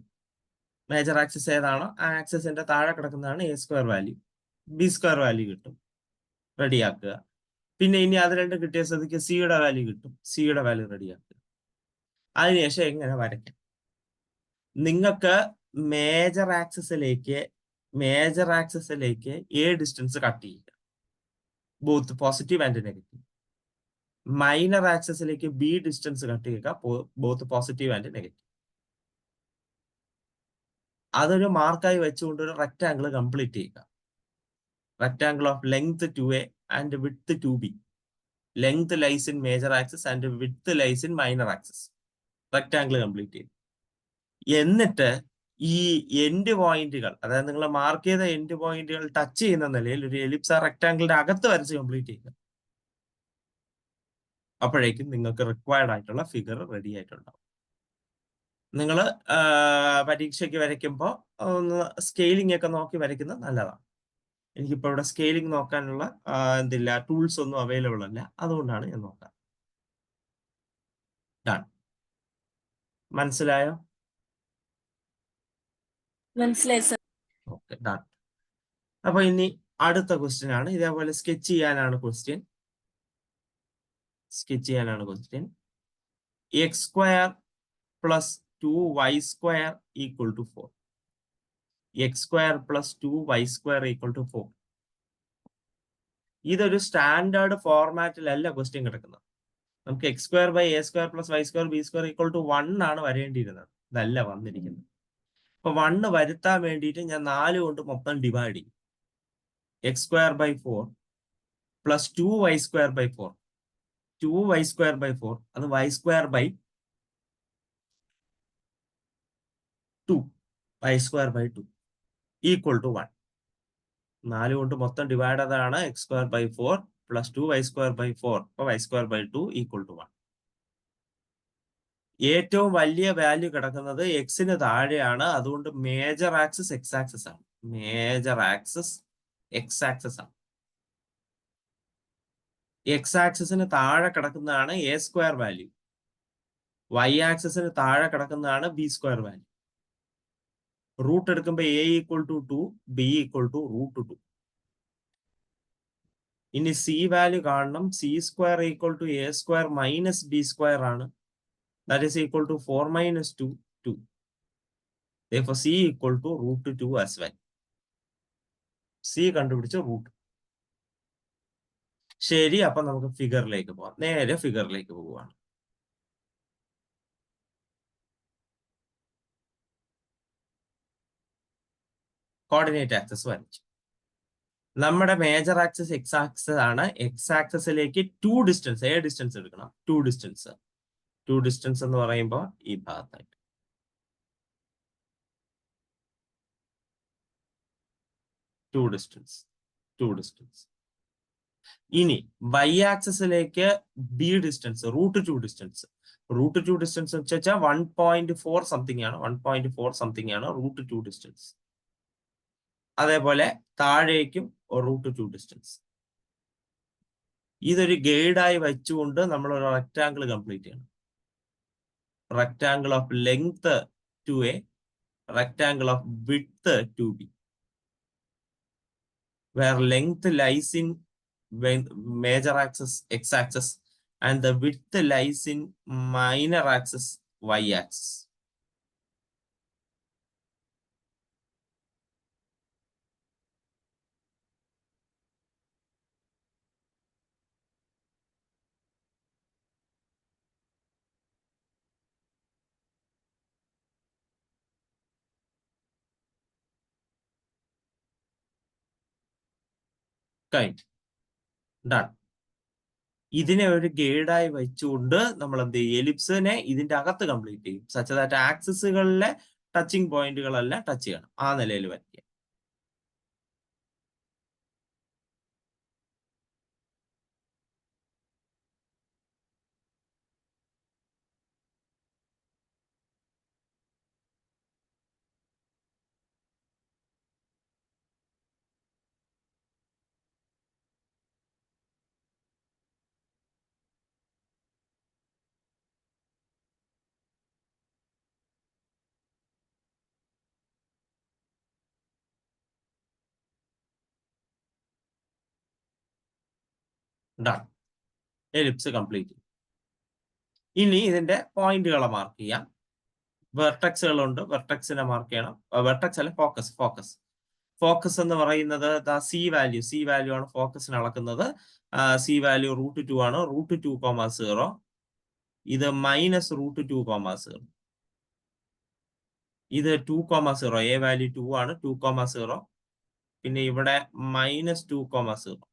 മേജർ ആക്സിസ് ഏതാണോ ആ ആക്സിസിന്റെ താഴെ കിടക്കുന്നതാണ് A² വാല്യൂ. B² വാല്യൂ കിട്ടും. റെഡിയാക്കുക. പിന്നെ ഇനി അത് രണ്ടും കിട്ടിയ സ്ഥിതിക്ക് സിയുടെ വാല്യൂ കിട്ടും. സിയുടെ വാല്യൂ റെഡിയാക്കുക. അതിനുശേഷം എങ്ങനെ വരയ്ക്കാം? നിങ്ങൾക്ക് മേജർ ആക്സിസിലേക്ക് A ഡിസ്റ്റൻസ് കട്ട് ചെയ്യുക, both positive and negative. Minor ആക്സിസിലേക്ക് B ഡിസ്റ്റൻസ് കട്ട് ചെയ്യുക, ബോത്ത് പോസിറ്റീവ് ആൻഡ് നെഗറ്റീവ്. അതൊരു മാർക്കായി വെച്ചുകൊണ്ട് ഒരു റെക്ടാംഗിൾ കംപ്ലീറ്റ് ചെയ്യുക. Rectangle of length 2a and width 2b. Length lies in major axis and width lies in minor axis. Rectangle complete ചെയ്തു. എന്നിട്ട് ഈ എൻഡ് പോയിന്റുകൾ, അതായത് നിങ്ങൾ മാർക്ക് ചെയ്ത എൻഡ് പോയിന്റുകൾ ടച്ച് ചെയ്യുന്ന നിലയിൽ ഒരു എലിപ്സ് റെക്ടാംഗിളിന്റെ അകത്ത് വരച്ച് കംപ്ലീറ്റ് ചെയ്യുക. അപ്പോഴേക്കും നിങ്ങൾക്ക് റിക്വയർഡ് ആയിട്ടുള്ള ഫിഗർ റെഡി ആയിട്ടുണ്ടാവും. നിങ്ങൾ പരീക്ഷയ്ക്ക് വരയ്ക്കുമ്പോൾ ഒന്ന് സ്കെയിലിംഗ് ഒക്കെ നോക്കി വരയ്ക്കുന്നത് നല്ലതാണ്. എനിക്കിപ്പോൾ ഇവിടെ സ്കെയിലിംഗ് നോക്കാനുള്ള എന്തില്ല, ടൂൾസ് ഒന്നും അവൈലബിൾ അല്ല. അതുകൊണ്ടാണ് ഞാൻ നോക്കാം. ഡൺ. മനസ്സിലായോ? മനസ്സിലായി സർ. Okay, done. അപ്പൊ ഇനി അടുത്ത ക്വസ്റ്റ്യൻ ആണ്. ഇതേപോലെ സ്കെച്ച് ചെയ്യാനാണ് question. x² + 2y² = 4. x² + 2y² = 4. ഇതൊരു സ്റ്റാൻഡേർഡ് ഫോർമാറ്റിലല്ല ക്വസ്റ്റ്യൻ കിടക്കുന്നത്. നമുക്ക് x²/a² + y² b² = 1 ആണ് വരേണ്ടിയിരുന്നത്. ഇതല്ല വന്നിരിക്കുന്നത്. അപ്പൊ 1 വരുത്താൻ വേണ്ടിയിട്ട് ഞാൻ 4 കൊണ്ട് മൊത്തം ഡിവൈഡ് ചെയ്യും. x²/4 + 2y²/4. 2y²/4 അത് y²/2 = 1. 4 കൊണ്ട് മൊത്തം ഡിവൈഡ് അതാണ്. x²/4 + 2y²/4 അപ്പൊ y²/2 = 1. ഏറ്റവും വലിയ വാല്യൂ കിടക്കുന്നത് എക്സിന് താഴെയാണ്. അതുകൊണ്ട് മേജർ ആക്സിസ് x ആക്സിസ് ആണ്. x ആക്സിസിന് താഴെ കിടക്കുന്നതാണ് A² വാല്യൂ. y ആക്സിസിന് താഴെ കിടക്കുന്നതാണ് B² വാല്യൂ. റൂട്ട് എടുക്കുമ്പോൾ a = 2, b = √2. ഇനി സി വാല്യൂ കാണണം. c² = a² - b² ആണ്. That is equal to 4 - 2, 2. Therefore, c = √2 as well. c കണ്ടുപിടിച്ച റൂട്ട്. ശരി, അപ്പൊ നമുക്ക് ഫിഗറിലേക്ക് പോവാം. നേരെ ഫിഗറിലേക്ക് പോവുകയാണ്. കോർഡിനേറ്റ് ആക്സിസ് വരച്ചു. നമ്മുടെ മേജർ ആക്സിസ് x ആക്സിസ് ആണ്. x ആക്സിസിലേക്ക് 2 ഡിസ്റ്റൻസ്, a ഡിസ്റ്റൻസ് എടുക്കണം. 2 ഡിസ്റ്റൻസ് എന്ന് പറയുമ്പോൾ ഈ ഭാഗത്തായിട്ട് 2 ഡിസ്റ്റൻസ്. ഇനി y ആക്സിസിലേക്ക് b distance, √2 distance. √2 distance വെച്ചാൽ 1.4 സംതിങ് ആണ്. 1.4 സംതിങ് ആണ് √2 ഡിസ്റ്റൻസ്. അതേപോലെ താഴേക്കും √2 ഡിസ്റ്റൻസ്. ഇതൊരു ഗൈഡായി വെച്ചുകൊണ്ട് നമ്മൾ ഒരു റെക്ടാംഗിൾ കംപ്ലീറ്റ് ചെയ്യണം. Rectangle of length 2a, rectangle of width 2b, where length lies in major axis x axis and the width lies in minor axis y axis. Kind. Done. ഇതിനെ ഒരു ഗൈഡായി വെച്ചുകൊണ്ട് നമ്മൾ എന്ത് ചെയ്യും, എലിപ്സിനെ ഇതിന്റെ അകത്ത് കംപ്ലീറ്റ് ചെയ്യും. സച്ച് ദാറ്റ് ആക്സിസുകളിലെ ടച്ചിങ് പോയിന്റുകളെല്ലാം ടച്ച് ചെയ്യണം. ആ നിലയിൽ വരയ്ക്കുക. ഡൺ. എലിപ്സ് കംപ്ലീറ്റ് ചെയ്യും. ഇനി ഇതിന്റെ പോയിന്റുകളെ മാർക്ക് ചെയ്യാം. വെർട്ടക്സുകളുണ്ട്, വെർട്ടക്സിനെ മാർക്ക് ചെയ്യണം. വെർട്ടക്സ് അല്ല, ഫോക്കസ്. ഫോക്കസ് എന്ന് പറയുന്നത് സി വാല്യൂ ആണ് ഫോക്കസിന് അളക്കുന്നത്. സി വാല്യൂ √2 ആണ്. √2, 0. ഇത് -√2, 0. ഇത് 2, 0. എ വാല്യൂ 2 ആണ്. 2, 0. പിന്നെ ഇവിടെ -2, 0.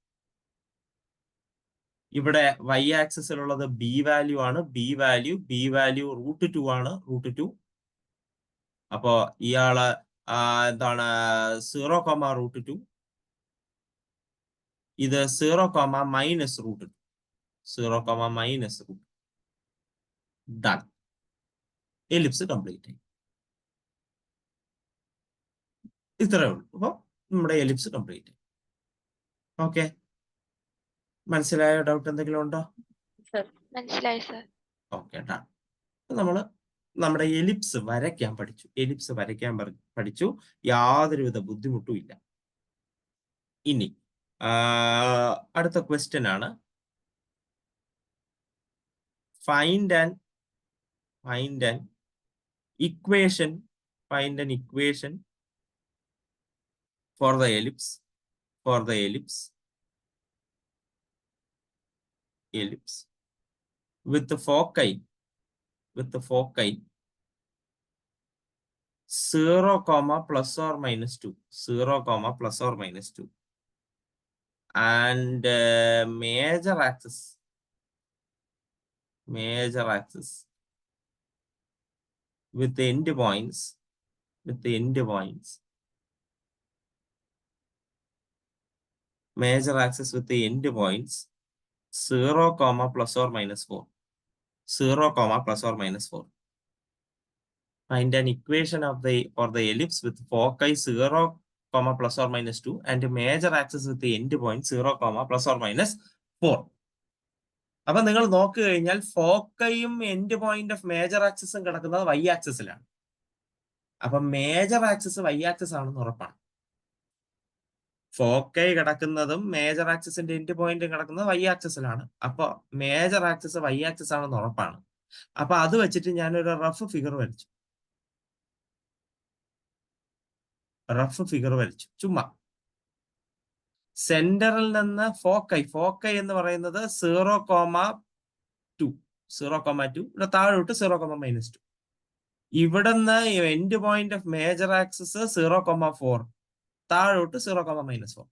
ഇവിടെ y ആക്സിസിലുള്ളത് ബി വാല്യൂ ആണ്. ബി വാല്യൂ √2 ആണ്. √2. അപ്പോ ഇയാള് എന്താണ് 0, √2. ഇത് 0, -√2. 0, ഡൺ. എലിപ്സ് കംപ്ലീറ്റ് ആയി. ഇത്രയേ ഉള്ളൂ. അപ്പൊ നമ്മുടെ എലിപ്സ് കംപ്ലീറ്റ് ആയി. ഓക്കെ, മനസ്സിലായോ? ഡൗട്ട് എന്തെങ്കിലും ഉണ്ടോ? മനസ്സിലായി സർ. Okay, done. നമ്മള് നമ്മുടെ എലിപ്സ് വരയ്ക്കാൻ പഠിച്ചു. യാതൊരുവിധ ബുദ്ധിമുട്ടും ഇല്ല. ഇനി അടുത്ത ക്വസ്റ്റ്യൻ ആണ്. Find an equation for the ellipse with the foci 0, ±2, 0, ±2, and major axis with the end points major axis with the end points 0, ±4, 0, ±4. Find an equation for the ellipse with foci 0, ±2 and major axis with the end point 0, ±4. അപ്പൊ നിങ്ങൾ നോക്കി കഴിഞ്ഞാൽ ഫോക്കയും എൻഡ് പോയിന്റ് ഓഫ് മേജർ ആക്സിസും കിടക്കുന്നത് y ആക്സിസിലാണ്. അപ്പൊ മേജർ ആക്സിസ് y ആക്സിസ് ആണെന്ന് ഉറപ്പാണ്. ഫോക്കൈ കിടക്കുന്നതും മേജർ ആക്സിസിന്റെ എൻഡ് പോയിന്റും കിടക്കുന്നത് y ആക്സിസിലാണ്. അപ്പൊ മേജർ ആക്സിസ് y ആക്സിസ് ആണെന്ന് ഉറപ്പാണ്. അപ്പൊ അത് വെച്ചിട്ട് ഞാനൊരു റഫ് ഫിഗർ വരച്ചു. ചുമ്മാ സെന്ററിൽ നിന്ന് ഫോക്കൈ എന്ന് പറയുന്നത് 0, 2, ഇവിടെ താഴോട്ട് 0, -2. ഇവിടുന്ന് end point of major axis 0, 4, താഴോട്ട് 0, -4.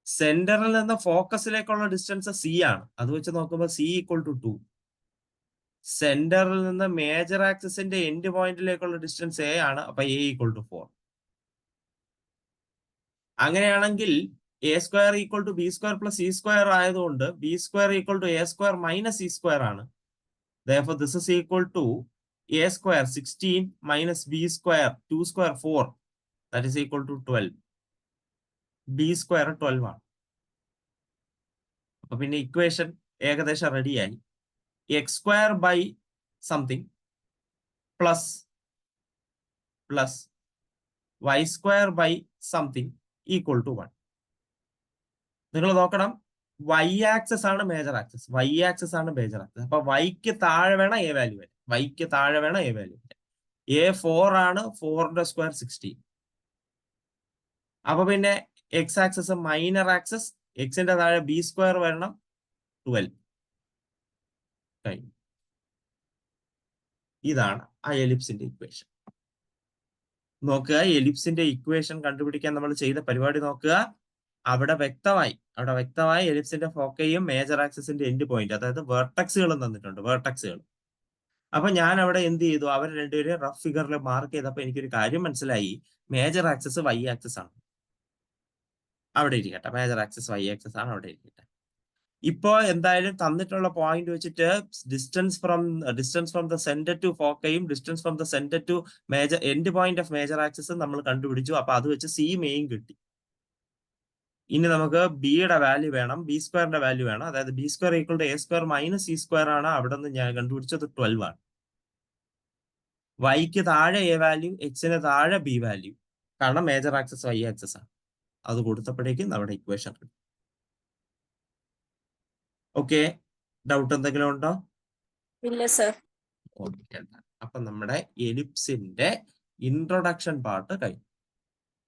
സെന്ററിൽ നിന്ന് ഫോക്കസിലേക്കുള്ള ഡിസ്റ്റൻസ് c ആണ്. അത് വെച്ച് നോക്കുമ്പോൾ c = 2. സെന്ററിൽ നിന്ന് മേജർ ആക്സിസിന്റെ എൻഡ് പോയിന്റിലേക്കുള്ള ഡിസ്റ്റൻസ് a ആണ്. അപ്പൊ a = 4. അങ്ങനെയാണെങ്കിൽ a² = b² + c² ആയതുകൊണ്ട് b² = a² - c² ആണ്. Therefore, this is equal to a² 16 - b² 2² 4. That is equal to 12. b² 12 ആണ്. അപ്പൊ പിന്നെ ഇക്വേഷൻ ഏകദേശം റെഡിയായി. x² something plus y² something = 1. നിങ്ങൾ നോക്കണം, y ആക്സിസ് ആണ് മേജർ ആക്സിസ്. അപ്പൊ yക്ക് താഴെ വേണം a വാല്യൂ വരെ. a 4 ആണ്. 4 ന്റെ സ്ക്വയർ 16. അപ്പൊ പിന്നെ x ആക്സിസ് മൈനർ ആക്സിസ്, എക്സിന്റെ താഴെ b² വരണം, 12. ഇതാണ് ആ എലിപ്സിന്റെ ഇക്വേഷൻ. നോക്കുക, എലിപ്സിന്റെ ഇക്വേഷൻ കണ്ടുപിടിക്കാൻ നമ്മൾ ചെയ്ത പരിപാടി നോക്കുക. അവിടെ വ്യക്തമായി എലിപ്സിന്റെ ഫോക്കയും മേജർ ആക്സിസിന്റെ എൻഡ് പോയിന്റ്, അതായത് വേർട്ടക്സുകളും തന്നിട്ടുണ്ട്, വേർട്ടക്സുകൾ. അപ്പൊ ഞാൻ അവിടെ എന്ത് ചെയ്തു, അവർ രണ്ടുപേരും റഫ് ഫിഗറിൽ മാർക്ക് ചെയ്തപ്പോ എനിക്കൊരു കാര്യം മനസ്സിലായി. മേജർ ആക്സിസ് വൈ ആക്സിസ് ആണ്, അവിടെ ഇരിക്കട്ടെ. മേജർ ആക്സിസ് വൈ ആക്സിസ് ആണ്, അവിടെ ഇരിക്കട്ടെ. ഇപ്പോ എന്തായാലും തന്നിട്ടുള്ള പോയിന്റ് വെച്ചിട്ട് distance from the centre to ഫോക്കയും distance from the centre to major end point of major axis നമ്മൾ കണ്ടുപിടിച്ചു. അപ്പൊ അത് വെച്ച് സി മെയിൻ കിട്ടി. ഇനി നമുക്ക് ബിയുടെ വാല്യൂ വേണം, ബി സ്ക്വയറിന്റെ വാല്യൂ വേണം. അതായത് b square equal to a square minus c square ആണ്. അവിടെ നിന്ന് ഞാൻ കണ്ടുപിടിച്ചത് 12 ആണ്. വൈക്ക് താഴെ എ വാല്യൂ, എക്സിന് താഴെ ബി വാല്യൂ, കാരണം മേജർ ആക്സിസ് വൈ ആക്സിസ് ആണ്. അത് കൊടുത്തപ്പോഴേക്കും നമ്മുടെ ഇക്വേഷൻ കിട്ടും. ഓക്കെ, ഡൗട്ട് എന്തെങ്കിലും ഉണ്ടോ? ഇല്ല സർ. ഓക്കെ, അപ്പൊ നമ്മുടെ എലിപ്സിന്റെ ഇൻട്രൊഡക്ഷൻ പാർട്ട് കഴിഞ്ഞു.